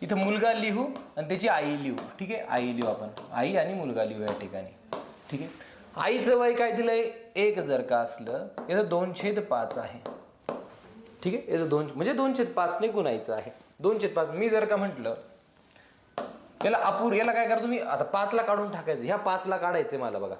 इथं मुलगा लिहू आणि त्याची आई लिहू. ठीक आहे, आई लिहू आपण, आई आणि मुलगा लिहू या ठिकाणी. ठीक आहे, आईचं वय काय दिलंय 1 जर का असलं याचं 2/5 आहे. ठीक आहे, याचं 2 म्हणजे 2/5 ने गुणायचं आहे. 2/5 मी जर का म्हटलं याला काय करा तुम्ही आता 5 ला काढून टाकायचं. ह्या 5 ला काढायचंय मला बघा,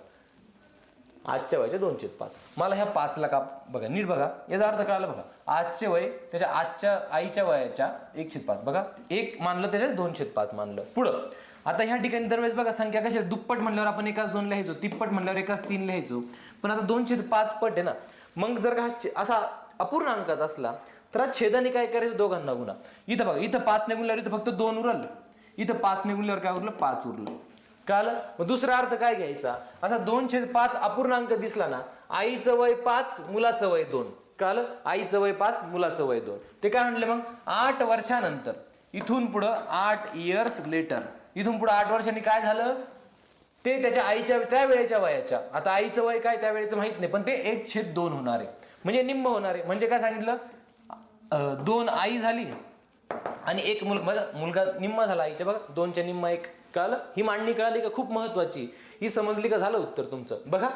आजच्या वयाचे 2/5. मला ह्या 5 ला का बघा नीट बघा, याचा अर्थ कळाला बघा. आजचे वय त्याच्या आजच्या आईच्या वयाच्या 1/5 बघा, 1 मानलं त्याच्या 2/5 मानलं. पुढं आता ह्या ठिकाणी दरवेळेस बघा संख्या कशी दुप्पट म्हणल्यावर आपण 1/2 लिहायचो, तिप्पट म्हणल्यावर 1/3 लिहायचो, पण आता 2/5 पट आहे ना. मग जर का असा अपूर्णांकात असला तर छेदाने काय करायचं, दोघांना गुणा. इथं बघा, इथं 5 ने गुणल्यावर इथं फक्त 2 उरलं, इथं 5 ने गुणल्यावर काय उरलं, 5 उरलं. कळालं? मग दुसरा अर्थ काय घ्यायचा, असा 2/5 अपूर्णांक दिसला ना, आईचं वय 5 मुलाचं वय 2. कळालं? आईचं वय 5 मुलाचं वय 2. ते काय म्हणले मग 8 वर्षानंतर, इथून पुढं 8 इयर्स लेटर, इथून पुढे 8 वर्षांनी काय झालं, ते त्याच्या आईच्या त्या वेळेच्या वयाच्या, आता आईचं वय काय त्यावेळेचं माहित नाही, पण ते 1/2 होणार आहे, म्हणजे निम्म होणार आहे. म्हणजे काय सांगितलं, 2 आई झाली आणि 1 मुलगा निम्मा झाला आईच्या, बघा 2च्या निम्मा 1. कळालं? ही मांडणी कळाली का, खूप महत्वाची, ही समजली का, झालं उत्तर तुमचं. बघा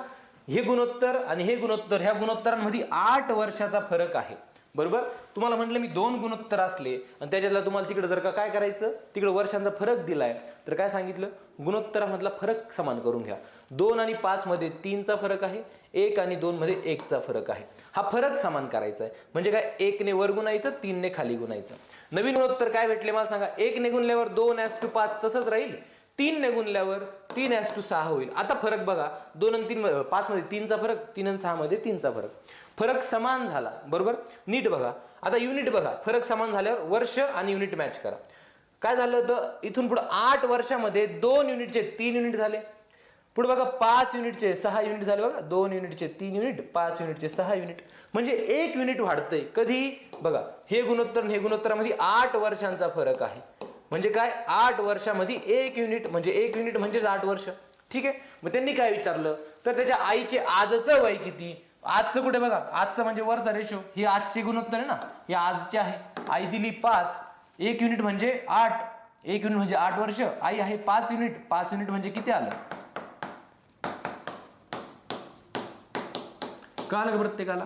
हे गुणोत्तर आणि हे गुणोत्तर, ह्या गुणोत्तरांमध्ये 8 वर्षाचा फरक आहे. बरोबर, तुम्हाला म्हटलं मी 2 गुणोत्तर असले आणि त्याच्यातला तुम्हाला तिकडे जर का काय करायचं, तिकडे वर्षांचा फरक दिलाय तर काय सांगितलं, गुणोत्तरामधला फरक समान करून घ्या. 2 आणि 5 मध्ये 3चा फरक आहे, 1 आणि 2 मध्ये 1चा फरक आहे. हा फरक समान करायचा आहे. म्हणजे काय, 1 ने वर गुणायचं, 3 ने खाली गुणायचं. नवीन गुणोत्तर काय भेटले मला सांगा, 1 ने गुणल्यावर 2:5 तसंच राहील, 3 ने गुणल्यावर 3:6 होईल. आता फरक बघा, 2 आणि 3 5 मध्ये 3चा फरक, 3 आणि 6 मध्ये 3चा फरक. फरक समान झाला. बरोबर, नीट बघा. आता युनिट बघा, फरक समान झाल्यावर वर्ष आणि युनिट मॅच करा. काय झालं तर इथून पुढे 8 वर्षामध्ये 2 युनिटचे 3 युनिट झाले. पुढे बघा 5 युनिटचे 6 युनिट झाले. बघा 2 युनिटचे 3 युनिट, 5 युनिटचे 6 युनिट, म्हणजे 1 युनिट वाढतंय. कधी बघा, हे गुणोत्तर हे गुणोत्तरामध्ये 8 वर्षांचा फरक आहे. म्हणजे काय, 8 वर्षामध्ये 1 युनिट, म्हणजे 1 युनिट म्हणजेच 8 वर्ष. ठीक आहे, मग त्यांनी काय विचारलं तर त्याच्या आईचे आजचं वय किती. आजचं कुठे बघा, आजचं म्हणजे वरचा रेशो, हे आजचे गुणोत्तर आहे ना, हे आजचे आहे. आई दिली 5, 1 युनिट म्हणजे 8, 1 युनिट म्हणजे 8 वर्ष. आई आहे 5 युनिट, 5 युनिट म्हणजे किती आलं, कळालं का प्रत्येकाला.